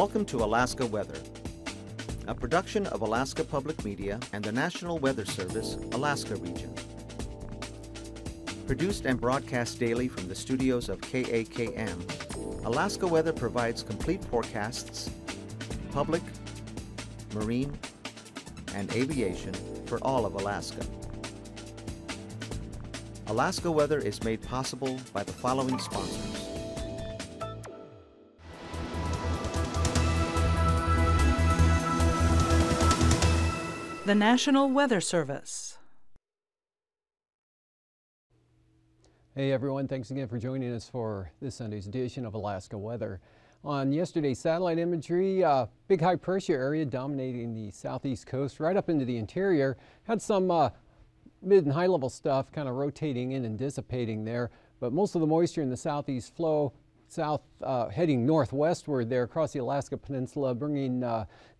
Welcome to Alaska Weather, a production of Alaska Public Media and the National Weather Service, Alaska Region. Produced and broadcast daily from the studios of KAKM, Alaska Weather provides complete forecasts, public, marine, and aviation for all of Alaska. Alaska Weather is made possible by the following sponsors. The National Weather Service. Hey everyone, thanks again for joining us for this Sunday's edition of Alaska Weather. On yesterday's satellite imagery, big high pressure area dominating the southeast coast right up into the interior. Had some mid and high level stuff kind of rotating in and dissipating there, but most of the moisture in the southeast flow heading northwestward there across the Alaska Peninsula, bringing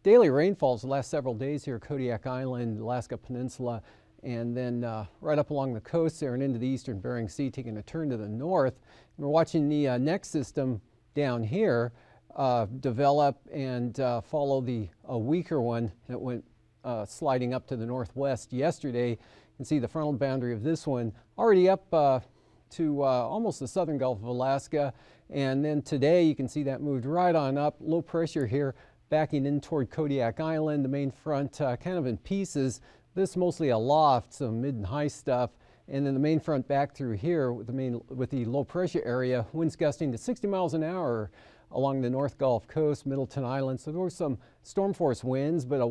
daily rainfalls the last several days here, Kodiak Island, Alaska Peninsula, and then right up along the coast there and into the eastern Bering Sea, taking a turn to the north. And we're watching the next system down here develop and follow a weaker one that went sliding up to the northwest yesterday. You can see the frontal boundary of this one already up to almost the southern Gulf of Alaska. And then today you can see that moved right on up. Low pressure here backing in toward Kodiak Island. The main front kind of in pieces. This mostly aloft, some mid and high stuff. And then the main front back through here with the low pressure area. Winds gusting to 60 miles an hour along the North Gulf Coast, Middleton Island. So there were some storm force winds, but a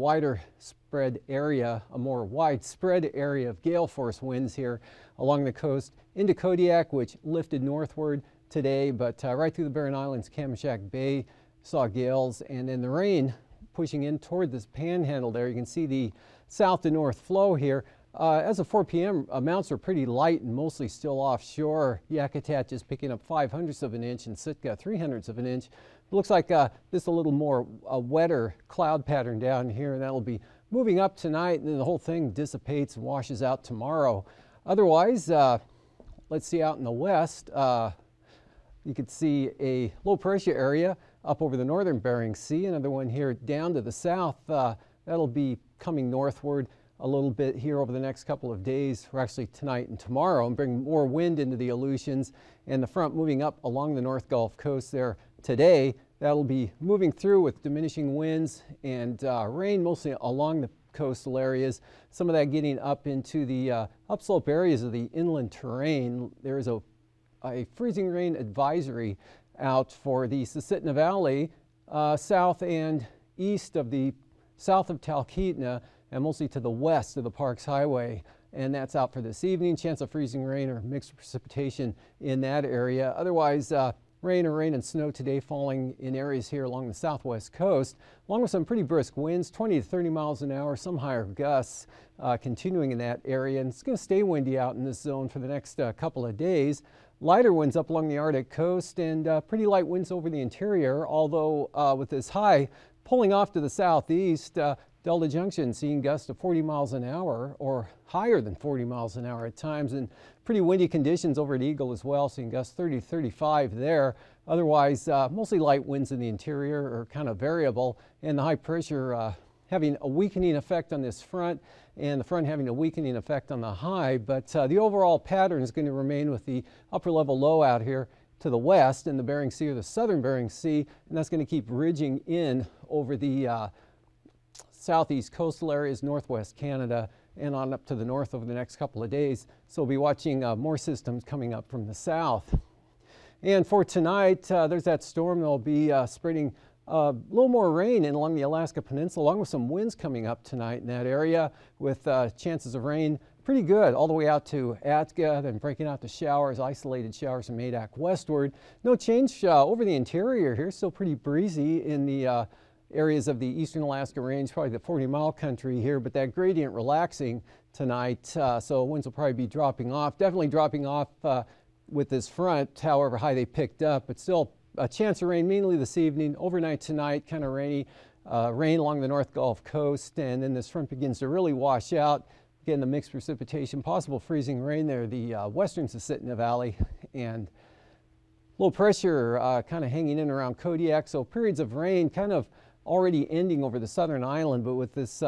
more widespread area of gale force winds here along the coast into Kodiak, which lifted northward today, but right through the Barren Islands, Kamishak Bay, saw gales, and then the rain pushing in toward this panhandle there. You can see the south to north flow here. As of 4 p.m., amounts are pretty light and mostly still offshore. Yakutat just picking up 0.05 of an inch and Sitka 0.03 of an inch. It looks like this a little more wetter cloud pattern down here, and that'll be moving up tonight, and then the whole thing dissipates and washes out tomorrow. Otherwise, let's see out in the west. You can see a low pressure area up over the northern Bering Sea. Another one here down to the south. That'll be coming northward a little bit here over the next couple of days, or actually tonight and tomorrow, and bring more wind into the Aleutians. And the front moving up along the North Gulf Coast there today. That'll be moving through with diminishing winds and rain mostly along the coastal areas. Some of that getting up into the upslope areas of the inland terrain. There is a freezing rain advisory out for the Susitna Valley, south and east of south of Talkeetna, and mostly to the west of the Parks Highway. And that's out for this evening. Chance of freezing rain or mixed precipitation in that area. Otherwise, rain and snow today falling in areas here along the southwest coast, along with some pretty brisk winds, 20 to 30 miles an hour, some higher gusts continuing in that area. And it's going to stay windy out in this zone for the next couple of days. Lighter winds up along the Arctic coast and pretty light winds over the interior, although with this high pulling off to the southeast, Delta Junction seeing gusts of 40 miles an hour or higher than 40 miles an hour at times, and pretty windy conditions over at Eagle as well, seeing gusts 30 to 35 there. Otherwise, mostly light winds in the interior are kind of variable, and the high pressure having a weakening effect on this front, and the front having a weakening effect on the high. But the overall pattern is going to remain with the upper level low out here to the west in the Bering Sea or the southern Bering Sea, and that's going to keep ridging in over the southeast coastal areas, northwest Canada, and on up to the north over the next couple of days. So we'll be watching more systems coming up from the south. And for tonight, there's that storm that'll be spreading a little more rain in along the Alaska Peninsula, along with some winds coming up tonight in that area, with chances of rain pretty good all the way out to Atka, then breaking out to showers, isolated showers from Adak westward. No change over the interior here, still pretty breezy in the areas of the eastern Alaska Range, probably the 40-mile country here, but that gradient relaxing tonight, so winds will probably be dropping off, definitely dropping off with this front, however high they picked up, but still a chance of rain mainly this evening, overnight tonight, kind of rainy, rain along the North Gulf Coast, and then this front begins to really wash out. Again, the mixed precipitation, possible freezing rain there, the western Susitna Valley and low pressure kind of hanging in around Kodiak, so periods of rain kind of already ending over the southern island, but with this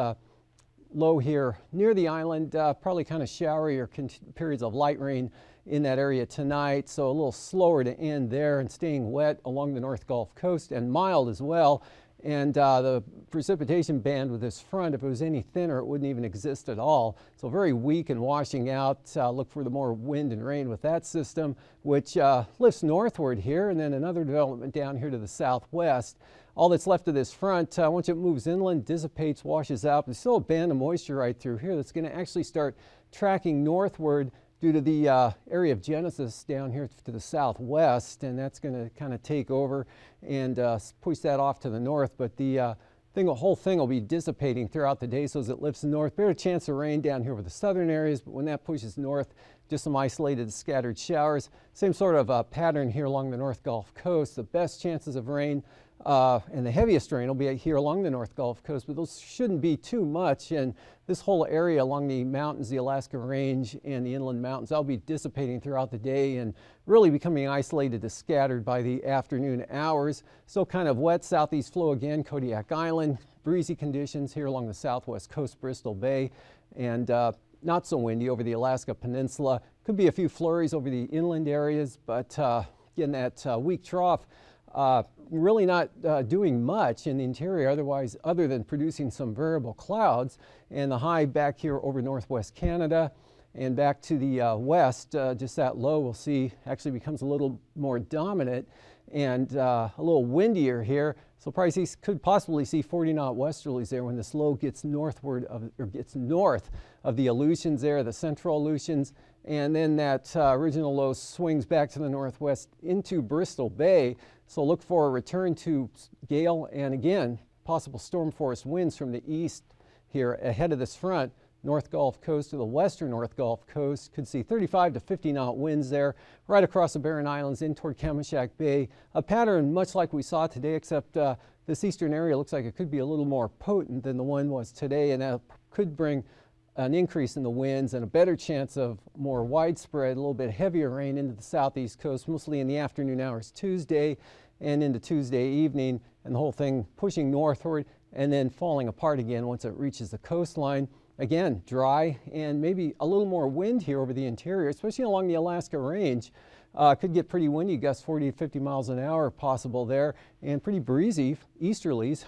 low here near the island, probably kind of showery or periods of light rain in that area tonight, so a little slower to end there and staying wet along the North Gulf Coast and mild as well. And the precipitation band with this front, if it was any thinner, it wouldn't even exist at all. So very weak and washing out. Look for the more wind and rain with that system, which lifts northward here, and then another development down here to the southwest. All that's left of this front, once it moves inland, dissipates, washes out. There's still a band of moisture right through here that's going to actually start tracking northward due to the area of Genesis down here to the southwest, and that's going to kind of take over and push that off to the north. But the whole thing will be dissipating throughout the day, so as it lifts north, better chance of rain down here over the southern areas, but when that pushes north, just some isolated scattered showers. Same sort of pattern here along the North Gulf Coast. The best chances of rain and the heaviest rain will be here along the North Gulf Coast, but those shouldn't be too much. And this whole area along the mountains, the Alaska Range and the inland mountains, that'll be dissipating throughout the day and really becoming isolated to scattered by the afternoon hours. Still kind of wet southeast flow again, Kodiak Island, breezy conditions here along the southwest coast, Bristol Bay, and not so windy over the Alaska Peninsula. Could be a few flurries over the inland areas, but again, that weak trough really not doing much in the interior otherwise, other than producing some variable clouds. And the high back here over northwest Canada and back to the west, just that low we'll see actually becomes a little more dominant and a little windier here. So probably could possibly see 40-knot westerlies there when this low gets northward of, or gets north of the Aleutians there, the central Aleutians, and then that original low swings back to the northwest into Bristol Bay. So look for a return to gale and again possible storm force winds from the east here ahead of this front. North Gulf Coast to the western North Gulf Coast could see 35 to 50-knot winds there right across the Barren Islands in toward Kamishak Bay. A pattern much like we saw today, except this eastern area looks like it could be a little more potent than the one was today, and that could bring an increase in the winds and a better chance of more widespread, a little bit heavier rain into the southeast coast, mostly in the afternoon hours Tuesday and into Tuesday evening, and the whole thing pushing northward and then falling apart again once it reaches the coastline. Again, dry and maybe a little more wind here over the interior, especially along the Alaska Range. Could get pretty windy, gusts 40 to 50 miles an hour possible there, and pretty breezy easterlies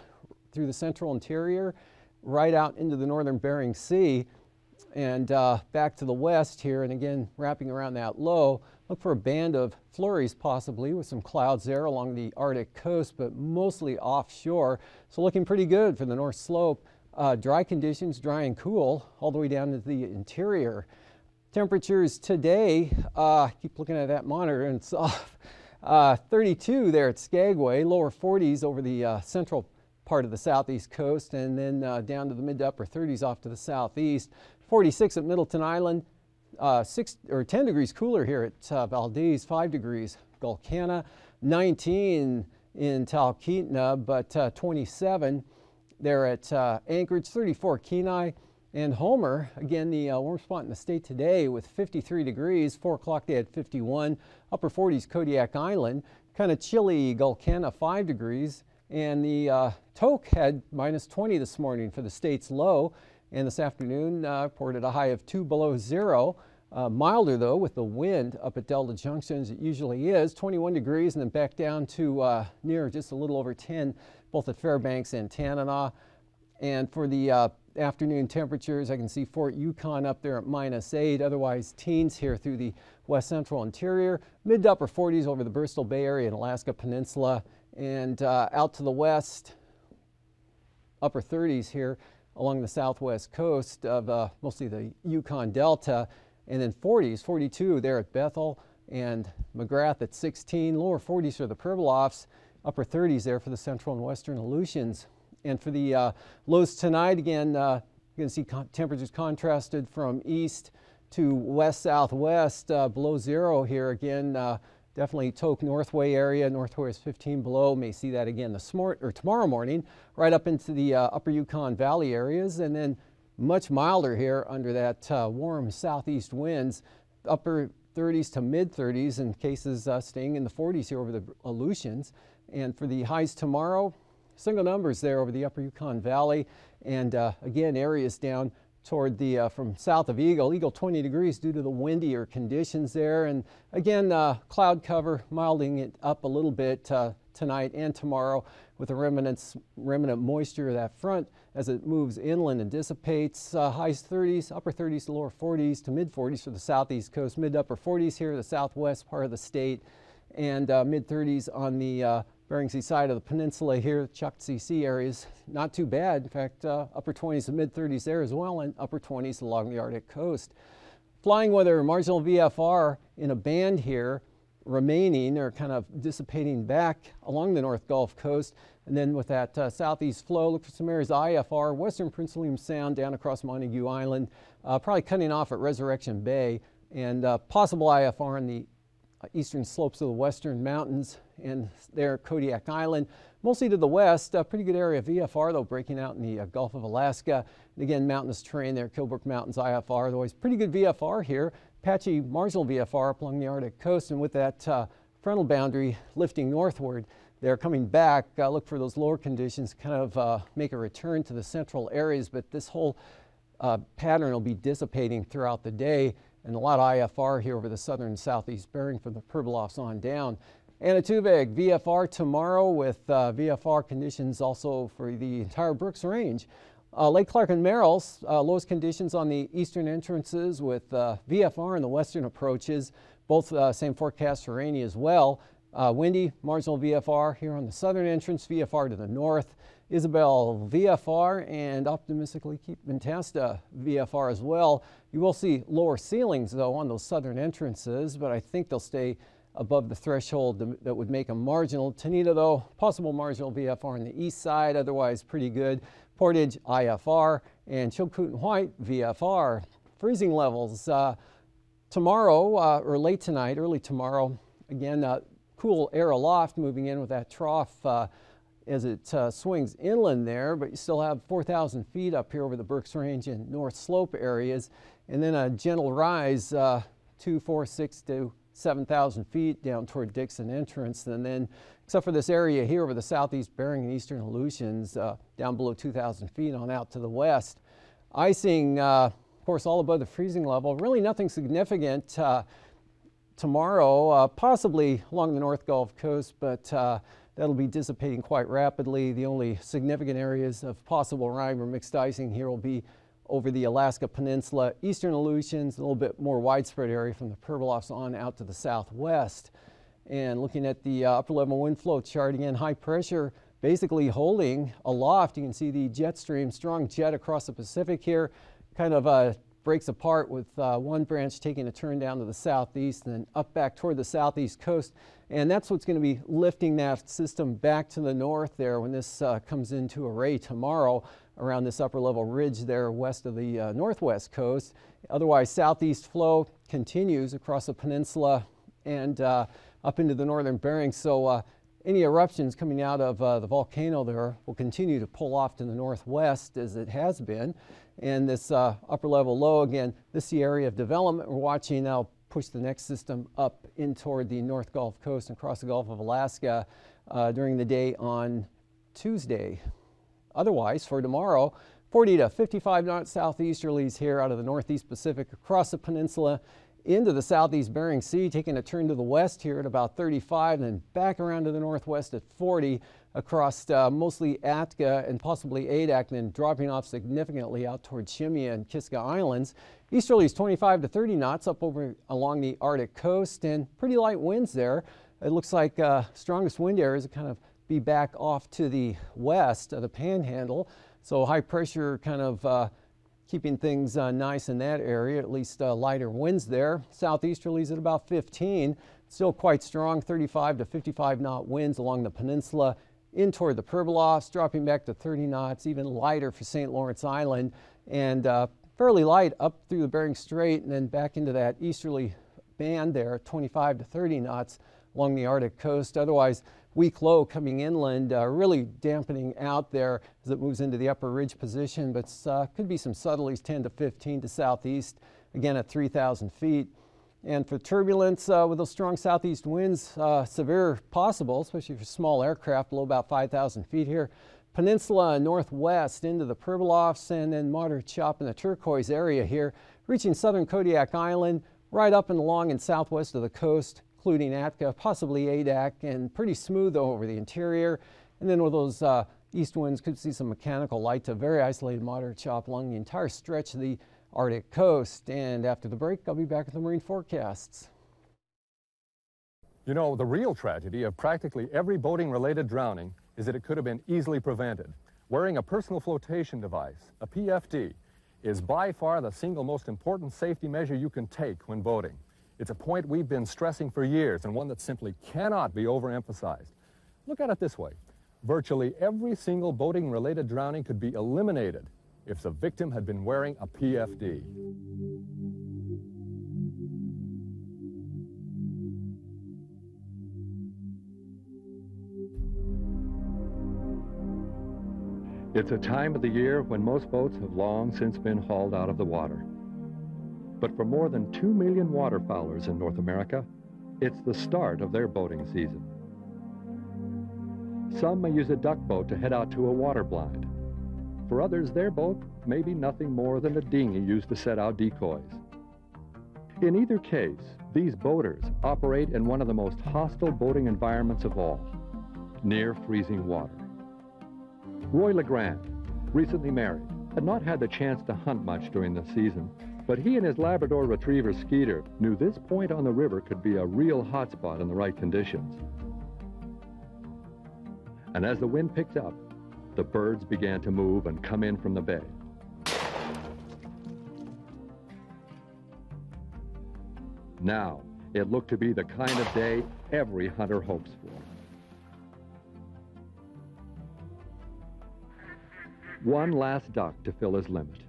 through the central interior, right out into the northern Bering Sea, and back to the west here, and again wrapping around that low. Look for a band of flurries possibly with some clouds there along the Arctic coast, but mostly offshore. So looking pretty good for the North Slope. Dry conditions, dry and cool, all the way down to the interior. Temperatures today, keep looking at that monitor and it's off. 32 there at Skagway, lower 40s over the central part of the southeast coast, and then down to the mid to upper 30s off to the southeast. 46 at Middleton Island, 10 degrees cooler here at Valdez, 5 degrees Gulkana, 19 in Talkeetna, but 27 there at Anchorage, 34 Kenai, and Homer, again the warm spot in the state today with 53 degrees, 4 o'clock they had 51, upper 40s Kodiak Island, kind of chilly Gulkana, 5 degrees, and the Tok had minus 20 this morning for the state's low, and this afternoon reported a high of 2 below zero. Milder though with the wind up at Delta Junction as it usually is, 21 degrees, and then back down to near just a little over 10 both at Fairbanks and Tanana. And for the afternoon temperatures, I can see Fort Yukon up there at -8, otherwise teens here through the west central interior, mid to upper 40s over the Bristol Bay Area and Alaska Peninsula, and out to the west, upper 30s here along the southwest coast of mostly the Yukon Delta, and then 40s, 42 there at Bethel and McGrath at 16, lower 40s for the Pribilofs, upper 30s there for the central and western Aleutians. And for the lows tonight, again, you're going to see temperatures contrasted from east to west-southwest, below zero here again. Definitely Tok Northway area, Northway is 15 below. May see that again tomorrow morning, right up into the upper Yukon Valley areas, and then much milder here under that warm southeast winds. Upper 30s to mid-30s, in cases staying in the 40s here over the Aleutians. And for the highs tomorrow, single numbers there over the upper Yukon Valley, and again, areas down toward the from south of Eagle 20 degrees due to the windier conditions there. And again, cloud cover milding it up a little bit tonight and tomorrow, with a remnant moisture of that front as it moves inland and dissipates. Highs 30s, upper 30s to lower 40s to mid 40s for the southeast coast, mid to upper 40s here, the southwest part of the state, and mid 30s on the Bering Sea side of the peninsula here, Chukchi Sea areas. Not too bad. In fact, upper 20s to mid 30s there as well, and upper 20s along the Arctic coast. Flying weather, marginal VFR in a band here, remaining or kind of dissipating back along the North Gulf Coast. And then with that southeast flow, look for some areas of IFR, western Prince William Sound down across Montague Island, probably cutting off at Resurrection Bay, and possible IFR in the eastern slopes of the western mountains, and there Kodiak Island. Mostly to the west, a pretty good area of VFR though, breaking out in the Gulf of Alaska. And again, mountainous terrain there, Kilbrook Mountains IFR, otherwise pretty good VFR here. Patchy marginal VFR up along the Arctic coast, and with that frontal boundary lifting northward, they're coming back. Look for those lower conditions, kind of make a return to the central areas, but this whole pattern will be dissipating throughout the day, and a lot of IFR here over the southern and southeast Bering from the Pribilofs on down. Anatuveg, VFR tomorrow with VFR conditions also for the entire Brooks Range. Lake Clark and Merrill's, lowest conditions on the eastern entrances with VFR in the western approaches, both same forecast for rainy as well. Windy, marginal VFR here on the southern entrance, VFR to the north. Isabel, VFR, and optimistically keep Mentasta VFR as well. You will see lower ceilings though on those southern entrances, but I think they'll stay above the threshold that would make them marginal. Tanita though, possible marginal VFR on the east side, otherwise pretty good. Portage IFR, and Chilkoot and White VFR. Freezing levels tomorrow or late tonight, early tomorrow. Again, cool air aloft moving in with that trough as it swings inland there, but you still have 4,000 feet up here over the Berks Range and North Slope areas, and then a gentle rise 2, 4, 6 to 7,000 feet down toward Dixon Entrance, and then except for this area here over the southeast Bering and eastern Aleutians, down below 2,000 feet on out to the west. Icing, of course, all above the freezing level. Really nothing significant tomorrow, possibly along the North Gulf Coast, but that'll be dissipating quite rapidly. The only significant areas of possible rime or mixed icing here will be over the Alaska Peninsula, eastern Aleutians, a little bit more widespread area from the Pribilofs on out to the southwest. And looking at the upper level wind flow chart, again, high pressure basically holding aloft. You can see the jet stream, strong jet across the Pacific here, kind of breaks apart with one branch taking a turn down to the southeast and then up back toward the southeast coast. And that's what's going to be lifting that system back to the north there when this comes into array tomorrow around this upper level ridge there west of the northwest coast. Otherwise, southeast flow continues across the peninsula and up into the northern Bering. So any eruptions coming out of the volcano there will continue to pull off to the northwest as it has been. And this upper level low, again, this is the area of development we're watching now push the next system up in toward the North Gulf Coast and across the Gulf of Alaska during the day on Tuesday. Otherwise, for tomorrow, 40 to 55 knot southeasterlies here out of the northeast Pacific across the peninsula into the southeast Bering Sea, taking a turn to the west here at about 35, and then back around to the northwest at 40 across mostly Atka and possibly Adak, and then dropping off significantly out towards Shimia and Kiska Islands. Easterlies 25 to 30 knots up over along the Arctic coast, and pretty light winds there. It looks like strongest wind areas kind of be back off to the west of the Panhandle, so high pressure kind of keeping things nice in that area, at least lighter winds there. Southeasterlies at about 15, still quite strong, 35 to 55 knot winds along the peninsula in toward the Pribilofs, dropping back to 30 knots, even lighter for St. Lawrence Island, and fairly light up through the Bering Strait and then back into that easterly band there, 25 to 30 knots along the Arctic coast. Otherwise, weak low coming inland, really dampening out there as it moves into the upper ridge position, but could be some subtleties 10 to 15 to southeast, again at 3,000 feet. And for turbulence, with those strong southeast winds, severe possible, especially for small aircraft below about 5,000 feet here. Peninsula northwest into the Pribilofs, and then moderate chop in the turquoise area here, reaching southern Kodiak Island, right up and along and southwest of the coast, including Atka, possibly Adak, and pretty smooth over the interior. And then with those east winds, could see some mechanical light to very isolated moderate chop along the entire stretch of the Arctic coast. And after the break, I'll be back with the marine forecasts. You know, the real tragedy of practically every boating-related drowning is that it could have been easily prevented. Wearing a personal flotation device, a PFD, is by far the single most important safety measure you can take when boating. It's a point we've been stressing for years and one that simply cannot be overemphasized. Look at it this way. Virtually every single boating-related drowning could be eliminated if the victim had been wearing a PFD. It's a time of the year when most boats have long since been hauled out of the water. But for more than 2 million waterfowlers in North America, it's the start of their boating season. Some may use a duck boat to head out to a water blind. For others, their boat may be nothing more than a dinghy used to set out decoys. In either case, these boaters operate in one of the most hostile boating environments of all, near freezing water. Roy LeGrand, recently married, had not had the chance to hunt much during the season, but he and his Labrador Retriever Skeeter knew this point on the river could be a real hotspot in the right conditions. And as the wind picked up, the birds began to move and come in from the bay. Now, it looked to be the kind of day every hunter hopes for. One last duck to fill his limit.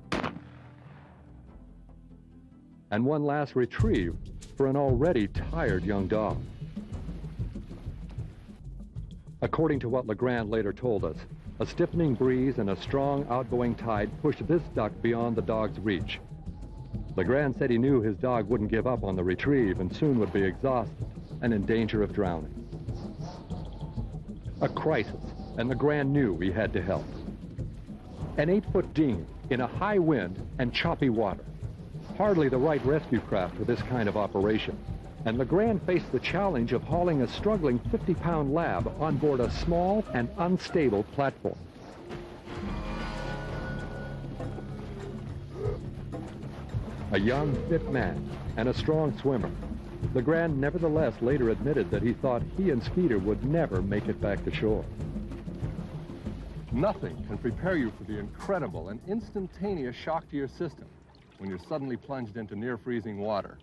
And one last retrieve for an already tired young dog. According to what LeGrand later told us, a stiffening breeze and a strong outgoing tide pushed this duck beyond the dog's reach. LeGrand said he knew his dog wouldn't give up on the retrieve and soon would be exhausted and in danger of drowning. A crisis, and LeGrand knew he had to help. An 8-foot dinghy in a high wind and choppy water. Hardly the right rescue craft for this kind of operation. And LeGrand faced the challenge of hauling a struggling 50-pound lab on board a small and unstable platform. A young, fit man and a strong swimmer, LeGrand nevertheless later admitted that he thought he and Skeeter would never make it back to shore. Nothing can prepare you for the incredible and instantaneous shock to your system when you're suddenly plunged into near-freezing water.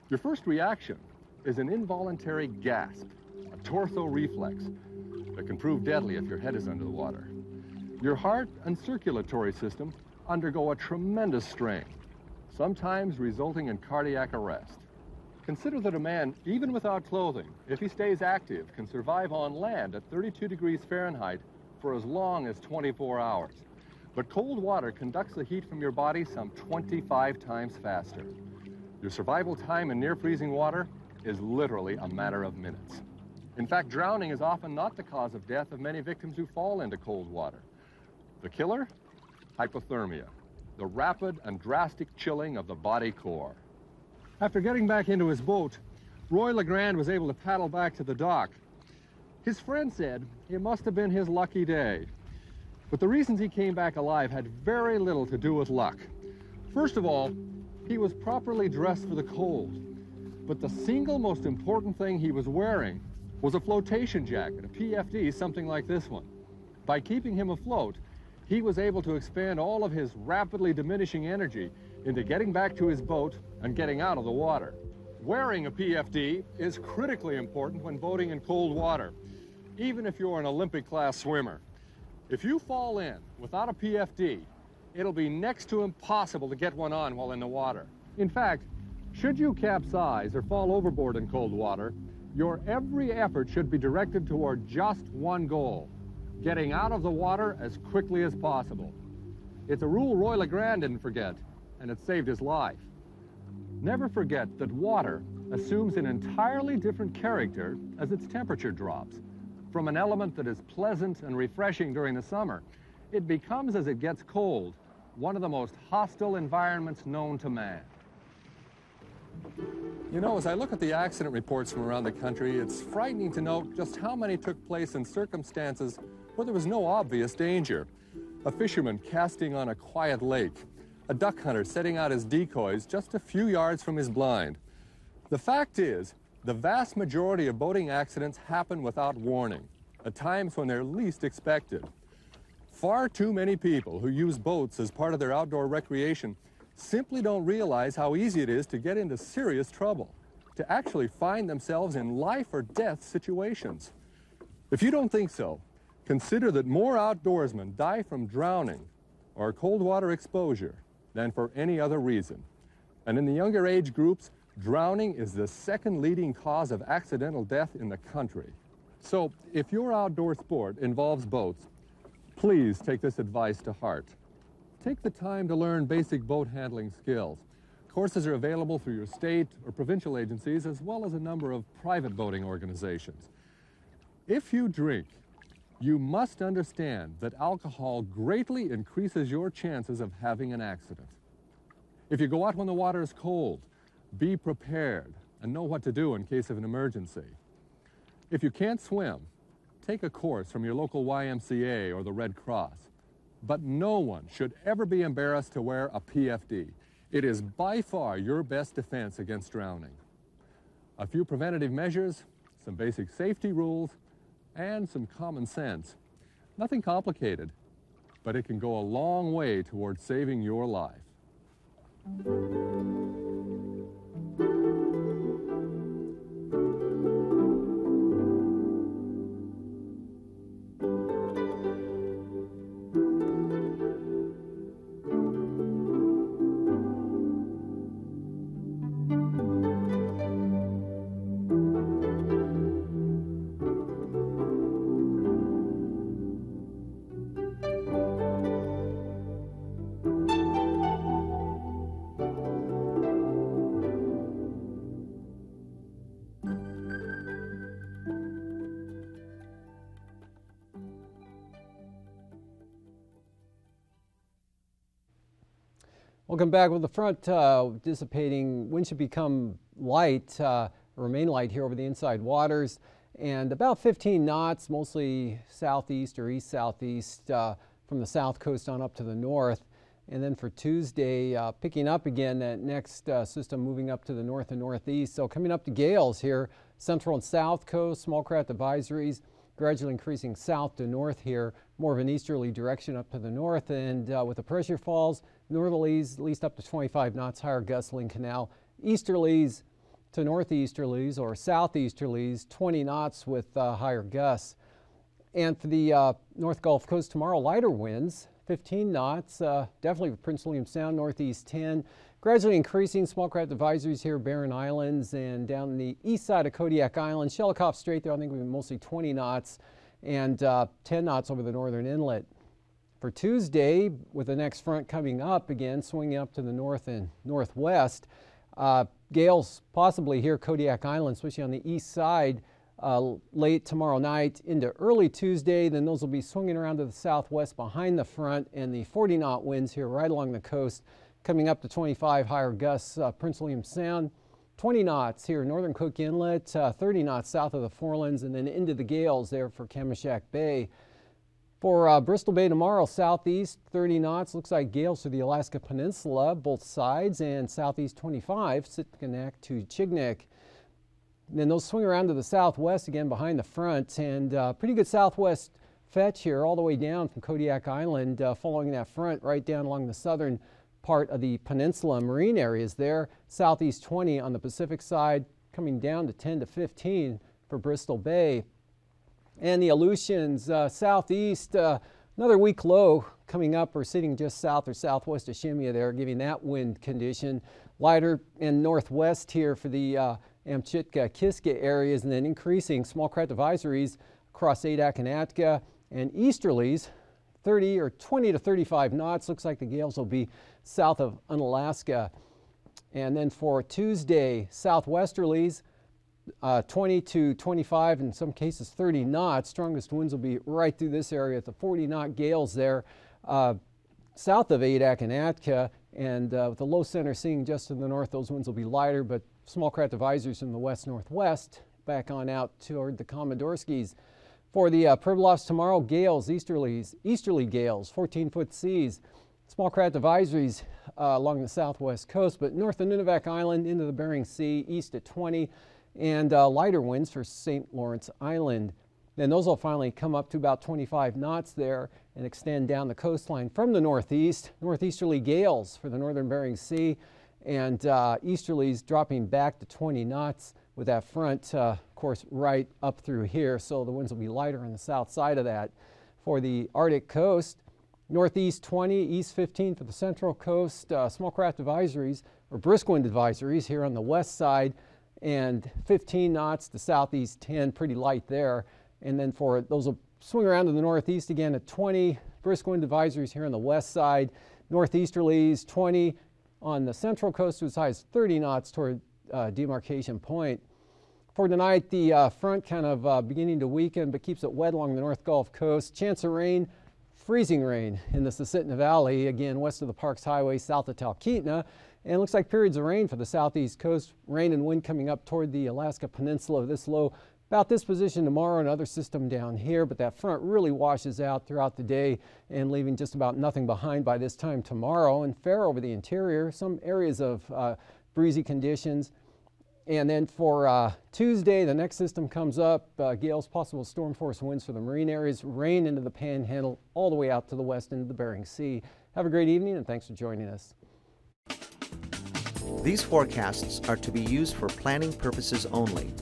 Your first reaction is an involuntary gasp, a torso reflex that can prove deadly if your head is under the water. Your heart and circulatory system undergo a tremendous strain, sometimes resulting in cardiac arrest. Consider that a man, even without clothing, if he stays active, can survive on land at 32 degrees Fahrenheit for as long as 24 hours. But cold water conducts the heat from your body some 25 times faster. Your survival time in near-freezing water is literally a matter of minutes. In fact, drowning is often not the cause of death of many victims who fall into cold water. The killer? Hypothermia, the rapid and drastic chilling of the body core. After getting back into his boat, Roy LeGrand was able to paddle back to the dock. His friend said it must have been his lucky day. But the reasons he came back alive had very little to do with luck. First of all, he was properly dressed for the cold. But the single most important thing he was wearing was a flotation jacket, a PFD, something like this one. By keeping him afloat, he was able to expend all of his rapidly diminishing energy into getting back to his boat and getting out of the water. Wearing a PFD is critically important when boating in cold water, even if you're an Olympic-class swimmer. If you fall in without a PFD, it'll be next to impossible to get one on while in the water. In fact, should you capsize or fall overboard in cold water, your every effort should be directed toward just one goal: getting out of the water as quickly as possible. It's a rule Roy LeGrand didn't forget, and it saved his life. Never forget that water assumes an entirely different character as its temperature drops. From an element that is pleasant and refreshing during the summer, it becomes, as it gets cold, one of the most hostile environments known to man. You know, as I look at the accident reports from around the country, it's frightening to note just how many took place in circumstances where there was no obvious danger. A fisherman casting on a quiet lake, a duck hunter setting out his decoys just a few yards from his blind. The fact is, the vast majority of boating accidents happen without warning, at times when they're least expected. Far too many people who use boats as part of their outdoor recreation simply don't realize how easy it is to get into serious trouble, to actually find themselves in life or death situations. If you don't think so, consider that more outdoorsmen die from drowning or cold water exposure than for any other reason. And in the younger age groups, drowning is the second leading cause of accidental death in the country. So if your outdoor sport involves boats, please take this advice to heart. Take the time to learn basic boat handling skills. Courses are available through your state or provincial agencies, as well as a number of private boating organizations. If you drink, you must understand that alcohol greatly increases your chances of having an accident. If you go out when the water is cold, be prepared and know what to do in case of an emergency. If you can't swim, take a course from your local YMCA or the Red Cross. But no one should ever be embarrassed to wear a PFD. It is by far your best defense against drowning. A few preventative measures, some basic safety rules, and some common sense. Nothing complicated, but it can go a long way towards saving your life. Welcome back. With the front dissipating, wind should become light, remain light here over the inside waters, and about 15 knots, mostly southeast or east-southeast from the south coast on up to the north. And then for Tuesday, picking up again, that next system moving up to the north and northeast. So coming up to gales here, central and south coast, small craft advisories, gradually increasing south to north here, more of an easterly direction up to the north, and with the pressure falls, northerlies at least up to 25 knots, higher gustling canal, easterlies to northeasterlies or southeasterlies, 20 knots with higher gusts. And for the North Gulf Coast tomorrow, lighter winds, 15 knots, definitely for Prince William Sound, northeast 10. Gradually increasing, small craft advisories here, Barren Islands, and down the east side of Kodiak Island, Shelikof Strait there, I think we've been mostly 20 knots, and 10 knots over the northern inlet. For Tuesday, with the next front coming up again, swinging up to the north and northwest, gales possibly here, Kodiak Island, especially on the east side, late tomorrow night into early Tuesday. Then those will be swinging around to the southwest behind the front, and the 40-knot winds here right along the coast, coming up to 25 higher gusts, Prince William Sound, 20 knots here, northern Cook Inlet, 30 knots south of the Forelands, and then into the gales there for Kamishak Bay. For Bristol Bay tomorrow, southeast 30 knots, looks like gales to the Alaska Peninsula, both sides, and southeast 25, Sitkinak to Chignik. Then those swing around to the southwest again behind the front, and pretty good southwest fetch here all the way down from Kodiak Island, following that front right down along the southern part of the peninsula marine areas there. Southeast 20 on the Pacific side, coming down to 10 to 15 for Bristol Bay. And the Aleutians southeast, another weak low coming up or sitting just south or southwest of Shemya there, giving that wind condition. Lighter and northwest here for the Amchitka, Kiska areas, and then increasing small craft advisories across Adak and Atka, and easterlies 30 or 20 to 35 knots. Looks like the gales will be south of Unalaska. And then for Tuesday, southwesterlies, 20 to 25, in some cases 30 knots. Strongest winds will be right through this area at the 40-knot gales there south of Adak and Atka, and with the low center seeing just to the north, those winds will be lighter, but small craft advisories from the west-northwest back on out toward the Komodorskis. For the Pribilofs tomorrow, gales, easterly gales, 14-foot seas. Small craft advisories along the southwest coast, but north of Nunivak Island into the Bering Sea, east at 20, and lighter winds for St. Lawrence Island. Then those will finally come up to about 25 knots there and extend down the coastline from the northeast. Northeasterly gales for the northern Bering Sea, and easterlies dropping back to 20 knots with that front, of course, right up through here. So the winds will be lighter on the south side of that. For the Arctic coast, northeast 20, east 15 for the central coast. Small craft advisories or brisk wind advisories here on the west side, and 15 knots to southeast 10, pretty light there. And then for those will swing around to the northeast again at 20, brisk wind advisories here on the west side. Northeasterlies 20 on the central coast to as high as 30 knots toward demarcation point. For tonight, the front kind of beginning to weaken, but keeps it wet along the North Gulf Coast. Chance of rain, freezing rain in the Susitna Valley, again west of the Parks Highway, south of Talkeetna. And it looks like periods of rain for the southeast coast. Rain and wind coming up toward the Alaska Peninsula this low. About this position tomorrow, another system down here, but that front really washes out throughout the day and leaving just about nothing behind by this time tomorrow. And fair over the interior, some areas of breezy conditions. And then for Tuesday, the next system comes up, gales, possible storm force winds for the marine areas, rain into the Panhandle all the way out to the west into the Bering Sea. Have a great evening, and thanks for joining us. These forecasts are to be used for planning purposes only.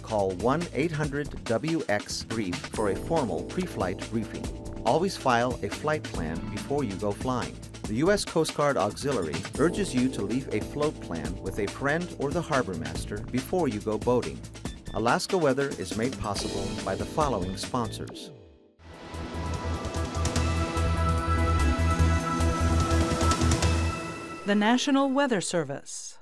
Call 1-800-WX-BRIEF for a formal pre-flight briefing. Always file a flight plan before you go flying. The U.S. Coast Guard Auxiliary urges you to leave a float plan with a friend or the harbor master before you go boating. Alaska Weather is made possible by the following sponsors. The National Weather Service.